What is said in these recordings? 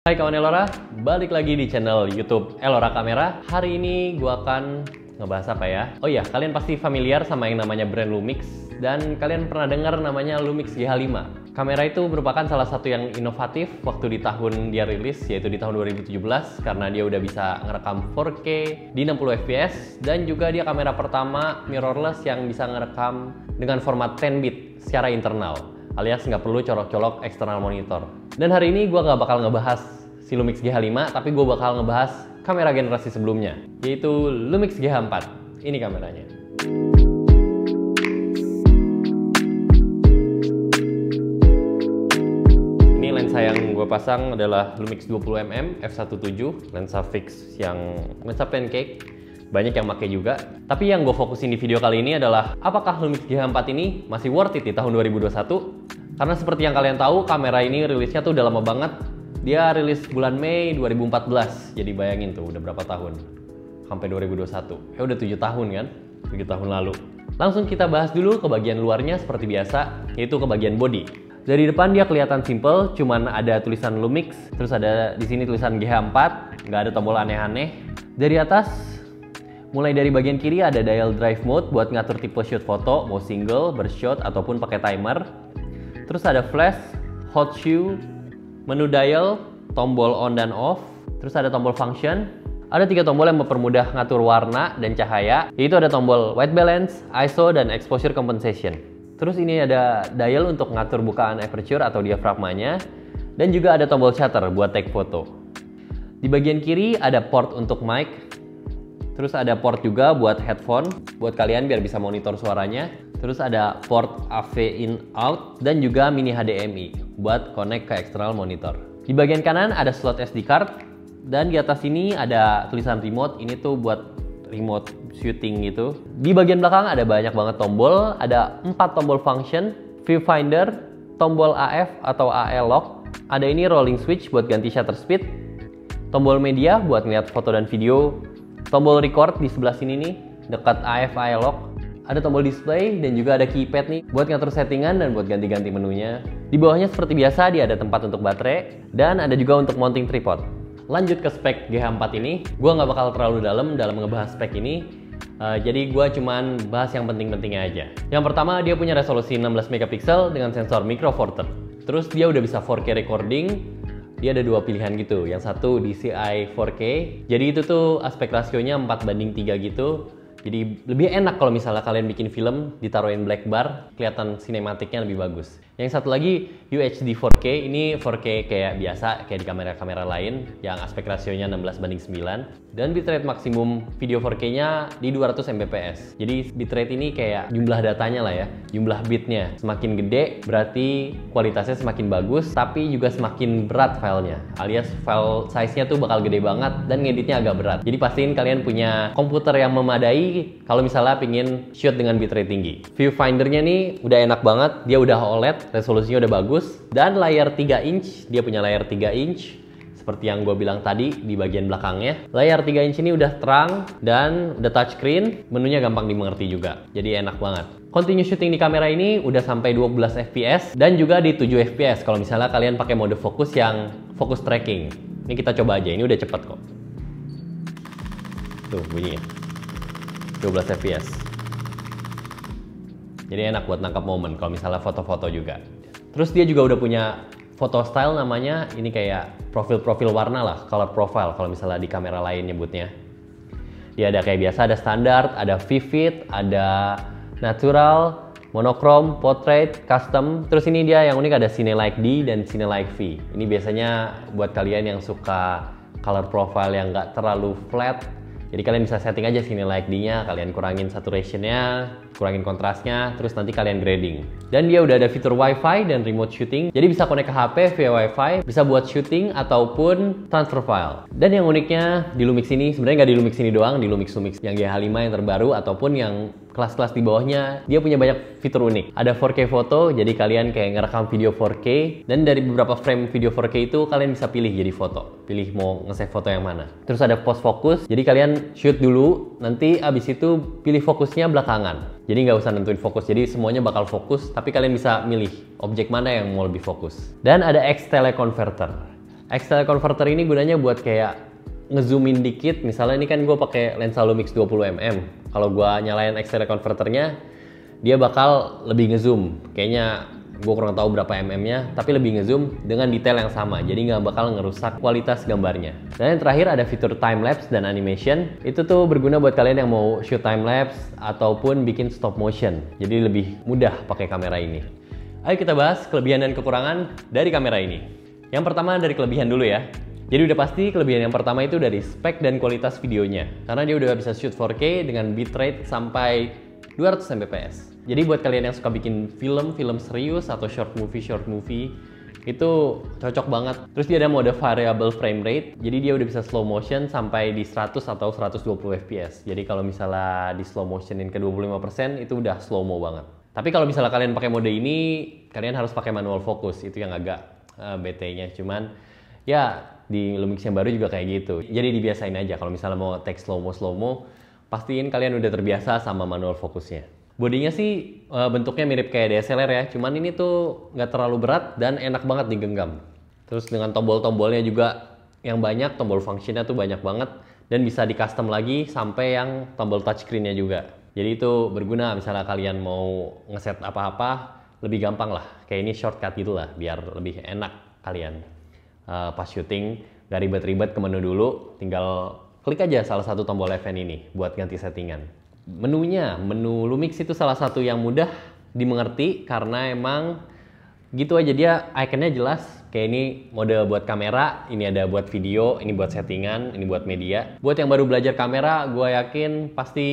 Hai kawan Elora, balik lagi di channel YouTube Elora Kamera. Hari ini gua akan ngebahas apa ya? Oh iya, kalian pasti familiar sama yang namanya brand Lumix dan kalian pernah dengar namanya Lumix GH5. Kamera itu merupakan salah satu yang inovatif waktu di tahun dia rilis, yaitu di tahun 2017 karena dia udah bisa ngerekam 4K di 60 fps dan juga dia kamera pertama mirrorless yang bisa ngerekam dengan format 10 bit secara internal, alias nggak perlu colok-colok eksternal monitor. Dan hari ini gue nggak bakal ngebahas si Lumix GH5, tapi gue bakal ngebahas kamera generasi sebelumnya, yaitu Lumix GH4. Ini kameranya. Ini lensa yang gue pasang adalah Lumix 20mm f1.7, lensa fix yang lensa pancake. Banyak yang pakai juga. Tapi yang gue fokusin di video kali ini adalah apakah Lumix GH4 ini masih worth it di tahun 2021? Karena seperti yang kalian tahu, kamera ini rilisnya tuh udah lama banget. Dia rilis bulan Mei 2014. Jadi bayangin tuh udah berapa tahun? Sampai 2021. Udah 7 tahun kan? 7 tahun lalu. Langsung kita bahas dulu ke bagian luarnya seperti biasa, yaitu ke bagian body. Dari depan dia kelihatan simple, cuman ada tulisan Lumix, terus ada di sini tulisan GH4, nggak ada tombol aneh-aneh. Dari atas, mulai dari bagian kiri ada dial drive mode buat ngatur tipe shoot foto, mau single, bershot, ataupun pakai timer. Terus ada flash, hot shoe, menu dial, tombol on dan off, terus ada tombol function. Ada 3 tombol yang mempermudah ngatur warna dan cahaya, yaitu ada tombol white balance, ISO, dan exposure compensation. Terus ini ada dial untuk ngatur bukaan aperture atau diafragmanya, dan juga ada tombol shutter buat take foto. Di bagian kiri ada port untuk mic, terus ada port juga buat headphone, buat kalian biar bisa monitor suaranya. Terus ada port AV in out dan juga mini HDMI buat connect ke external monitor. Di bagian kanan ada slot SD card dan di atas ini ada tulisan remote. Ini tuh buat remote shooting gitu. Di bagian belakang ada banyak banget tombol. Ada 4 tombol function, viewfinder, tombol AF atau AE lock. Ada ini rolling switch buat ganti shutter speed. Tombol media buat ngeliat foto dan video. Tombol record di sebelah sini nih, dekat AF AE lock. Ada tombol display dan juga ada keypad nih buat ngatur settingan dan buat ganti-ganti menunya. Di bawahnya seperti biasa dia ada tempat untuk baterai dan ada juga untuk mounting tripod. Lanjut ke spek GH4 ini, gue nggak bakal terlalu dalam ngebahas spek ini. Jadi gue cuman bahas yang penting-pentingnya aja. Yang pertama, dia punya resolusi 16 megapiksel dengan sensor micro four thirds. Terus dia udah bisa 4K recording. Dia ada 2 pilihan gitu. Yang satu DCI 4K. Jadi itu tuh aspek rasionya 4:3 gitu. Jadi lebih enak kalau misalnya kalian bikin film ditaruhin black bar, kelihatan sinematiknya lebih bagus. Yang satu lagi UHD 4K, ini 4K kayak biasa, kayak di kamera-kamera lain yang aspek rasionya 16:9 dan bitrate maksimum video 4K-nya di 200 Mbps. Jadi bitrate ini kayak jumlah datanya lah ya, jumlah bitnya. Semakin gede berarti kualitasnya semakin bagus, tapi juga semakin berat filenya. Alias file size-nya tuh bakal gede banget dan ngeditnya agak berat. Jadi pastiin kalian punya komputer yang memadai kalau misalnya pingin shoot dengan bitrate tinggi. Viewfinder-nya nih udah enak banget, dia udah OLED, resolusinya udah bagus, dan layar 3 inch, dia punya layar 3 inch seperti yang gue bilang tadi di bagian belakangnya. Layar 3 inch ini udah terang dan udah touchscreen, menunya gampang dimengerti juga, jadi enak banget. Continuous shooting di kamera ini udah sampai 12 fps dan juga di 7 fps kalau misalnya kalian pakai mode fokus yang focus tracking. Ini kita coba aja, ini udah cepet kok. Tuh bunyinya 12 fps. Jadi enak buat nangkap momen kalau misalnya foto-foto juga. Terus dia juga udah punya photo style namanya, ini kayak profil-profil warna lah, color profile kalau misalnya di kamera lain nyebutnya. Dia ada kayak biasa, ada standar, ada vivid, ada natural, monochrome, portrait, custom. Terus ini dia yang unik ada Cine Like D dan Cine Like V. Ini biasanya buat kalian yang suka color profile yang nggak terlalu flat. Jadi kalian bisa setting aja Cine Like D-nya, kalian kurangin saturation-nya, kurangin kontrasnya, terus nanti kalian grading. Dan dia udah ada fitur Wi-Fi dan remote shooting, jadi bisa connect ke HP via Wi-Fi, bisa buat shooting ataupun transfer file. Dan yang uniknya di Lumix ini, sebenarnya nggak di Lumix ini doang, di Lumix yang GH5 yang terbaru ataupun yang kelas-kelas di bawahnya, dia punya banyak fitur unik. Ada 4K foto, jadi kalian kayak ngerekam video 4K, dan dari beberapa frame video 4K itu kalian bisa pilih jadi foto. Pilih mau nge-save foto yang mana. Terus ada post focus, jadi kalian shoot dulu, nanti abis itu pilih fokusnya belakangan. Jadi nggak usah nentuin fokus, jadi semuanya bakal fokus, tapi kalian bisa milih objek mana yang mau lebih fokus. Dan ada X teleconverter. External converter ini gunanya buat kayak ngezoomin dikit. Misalnya ini kan gue pakai lensa Lumix 20mm. Kalau gue nyalain external converternya, dia bakal lebih ngezoom. Kayaknya gue kurang tahu berapa mm-nya, tapi lebih ngezoom dengan detail yang sama. Jadi nggak bakal ngerusak kualitas gambarnya. Dan yang terakhir ada fitur time lapse dan animation. Itu tuh berguna buat kalian yang mau shoot time lapse ataupun bikin stop motion. Jadi lebih mudah pakai kamera ini. Ayo kita bahas kelebihan dan kekurangan dari kamera ini. Yang pertama dari kelebihan dulu ya. Jadi udah pasti kelebihan yang pertama itu dari spek dan kualitas videonya. Karena dia udah bisa shoot 4K dengan bitrate sampai 200 Mbps. Jadi buat kalian yang suka bikin film serius atau short movie itu cocok banget. Terus dia ada mode variable frame rate. Jadi dia udah bisa slow motion sampai di 100 atau 120 fps. Jadi kalau misalnya di slow motionin ke 25% itu udah slow mo banget. Tapi kalau misalnya kalian pakai mode ini, kalian harus pakai manual focus. Itu yang agak BT-nya. Cuman ya di Lumix yang baru juga kayak gitu. Jadi dibiasain aja kalau misalnya mau take slow mo, pastiin kalian udah terbiasa sama manual fokusnya. Bodinya sih bentuknya mirip kayak DSLR ya, cuman ini tuh nggak terlalu berat dan enak banget digenggam. Terus dengan tombol-tombolnya juga yang banyak, tombol functionnya tuh banyak banget dan bisa di custom lagi sampai yang tombol touchscreen-nya juga. Jadi itu berguna misalnya kalian mau ngeset apa-apa, lebih gampang lah. Kayak ini shortcut gitu lah, biar lebih enak kalian pas syuting. Gak ribet-ribet ke menu dulu, tinggal klik aja salah satu tombol event ini buat ganti settingan. Menu Lumix itu salah satu yang mudah dimengerti karena emang gitu aja, dia ikonnya jelas. Kayak ini mode buat kamera, ini ada buat video, ini buat settingan, ini buat media. Buat yang baru belajar kamera, gue yakin pasti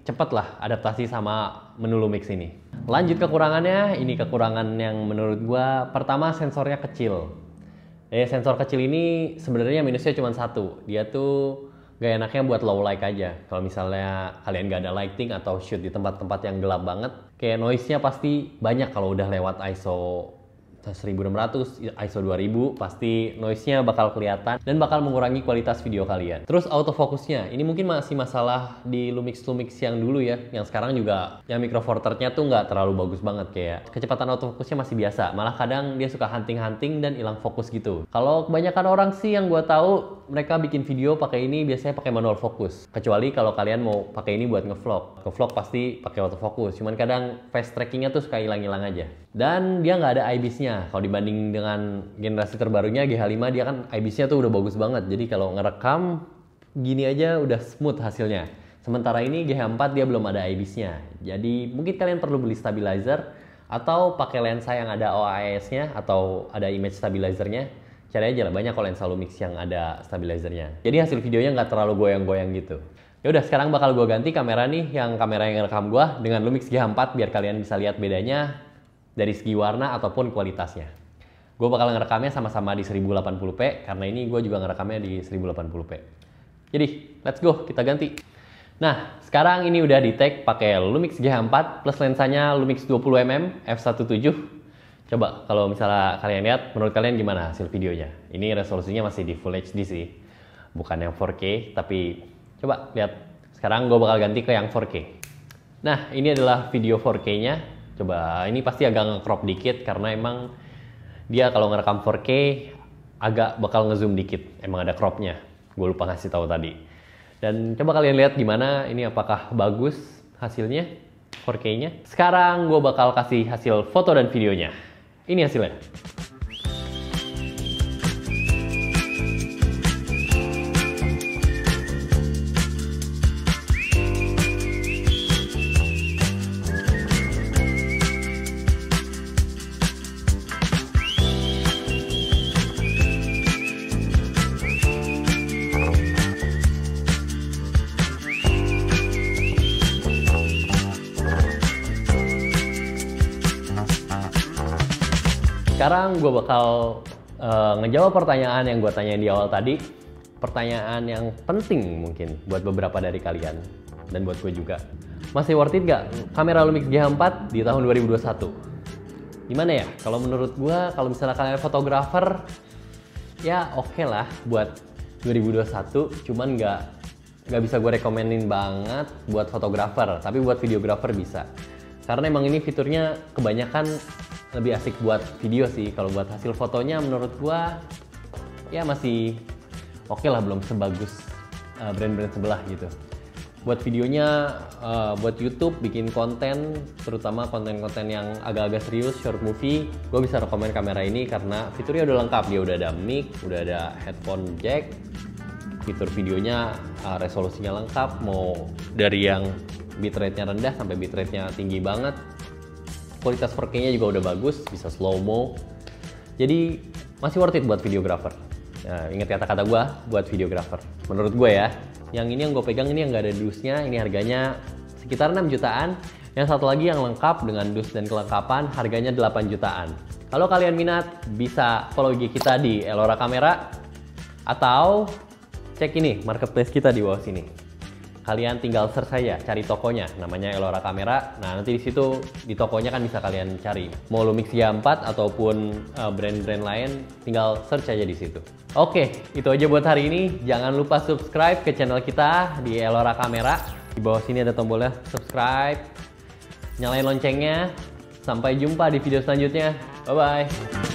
cepet lah adaptasi sama menu Lumix ini. Lanjut kekurangannya, ini kekurangan yang menurut gue pertama sensornya kecil. Sensor kecil ini sebenarnya minusnya cuma satu, dia tuh gak enaknya buat low light aja. Kalau misalnya kalian gak ada lighting atau shoot di tempat-tempat yang gelap banget, kayak noise-nya pasti banyak kalau udah lewat ISO 1600, ISO 2000, pasti noise-nya bakal kelihatan dan bakal mengurangi kualitas video kalian. Terus autofocusnya, ini mungkin masih masalah di Lumix yang dulu ya, yang sekarang juga yang micro four third-nya tuh nggak terlalu bagus banget, kayak kecepatan autofocusnya masih biasa, malah kadang dia suka hunting-hunting dan hilang fokus gitu. Kalau kebanyakan orang sih yang gue tahu, mereka bikin video pakai ini biasanya pakai manual focus. Kecuali kalau kalian mau pakai ini buat ngevlog. Ngevlog pasti pakai autofocus, cuman kadang face tracking-nya tuh suka hilang-hilang aja. Dan dia nggak ada IBIS-nya. Kalau dibanding dengan generasi terbarunya GH5, dia kan IBIS-nya tuh udah bagus banget. Jadi kalau ngerekam gini aja udah smooth hasilnya. Sementara ini GH4 dia belum ada IBIS-nya. Jadi mungkin kalian perlu beli stabilizer atau pakai lensa yang ada OIS-nya atau ada image stabilizer-nya. Cari aja lah, banyak kok lensa Lumix yang ada stabilizernya. Jadi hasil videonya nggak terlalu goyang-goyang gitu. Ya udah, sekarang bakal gue ganti kamera nih, yang kamera yang ngerekam gue dengan Lumix GH4 biar kalian bisa lihat bedanya dari segi warna ataupun kualitasnya. Gue bakal ngerekamnya sama-sama di 1080p karena ini gue juga ngerekamnya di 1080p. Jadi, let's go, kita ganti. Nah, sekarang ini udah di tag pakai Lumix GH4 plus lensanya Lumix 20mm f1.7. Coba kalau misalnya kalian lihat, menurut kalian gimana hasil videonya? Ini resolusinya masih di Full HD sih, bukan yang 4K, tapi coba lihat. Sekarang gue bakal ganti ke yang 4K. Nah, ini adalah video 4K-nya. Coba, ini pasti agak nge-crop dikit karena emang dia kalau ngerekam 4K agak bakal nge-zoom dikit. Emang ada crop-nya. Gue lupa ngasih tahu tadi. Dan coba kalian lihat gimana, ini apakah bagus hasilnya 4K-nya. Sekarang gue bakal kasih hasil foto dan videonya. Ini hasilnya. Sekarang gue bakal ngejawab pertanyaan yang gue tanyain di awal tadi. Pertanyaan yang penting mungkin buat beberapa dari kalian dan buat gue juga. Masih worth it gak kamera Lumix GH4 di tahun 2021? Gimana ya? Kalau menurut gue, kalau misalnya kalian fotografer, ya oke lah buat 2021. Cuman nggak bisa gue rekomenin banget buat fotografer. Tapi buat videografer bisa. Karena emang ini fiturnya kebanyakan lebih asik buat video sih. Kalau buat hasil fotonya menurut gua ya masih oke lah, belum sebagus brand-brand sebelah gitu. Buat videonya, buat YouTube, bikin konten, terutama konten-konten yang agak-agak serius, short movie, gue bisa rekomen kamera ini karena fiturnya udah lengkap. Dia udah ada mic, udah ada headphone jack, fitur videonya resolusinya lengkap, mau dari yang bitrate-nya rendah sampai bitrate-nya tinggi banget. Kualitas 4K-nya juga udah bagus, bisa slow-mo. Jadi masih worth it buat videographer. Nah, ingat kata-kata gue buat videographer. Menurut gue ya, yang ini yang gue pegang ini yang nggak ada dusnya, ini harganya sekitar 6 jutaan. Yang satu lagi yang lengkap dengan dus dan kelengkapan, harganya 8 jutaan. Kalau kalian minat, bisa follow IG kita di Elora Kamera atau cek ini marketplace kita di bawah sini. Kalian tinggal search saja, cari tokonya, namanya Elora Kamera. Nah, nanti di situ di tokonya kan bisa kalian cari. Mau Lumix G4 ataupun brand-brand lain, tinggal search aja di situ. Oke, itu aja buat hari ini. Jangan lupa subscribe ke channel kita di Elora Kamera. Di bawah sini ada tombolnya subscribe. Nyalain loncengnya. Sampai jumpa di video selanjutnya. Bye-bye.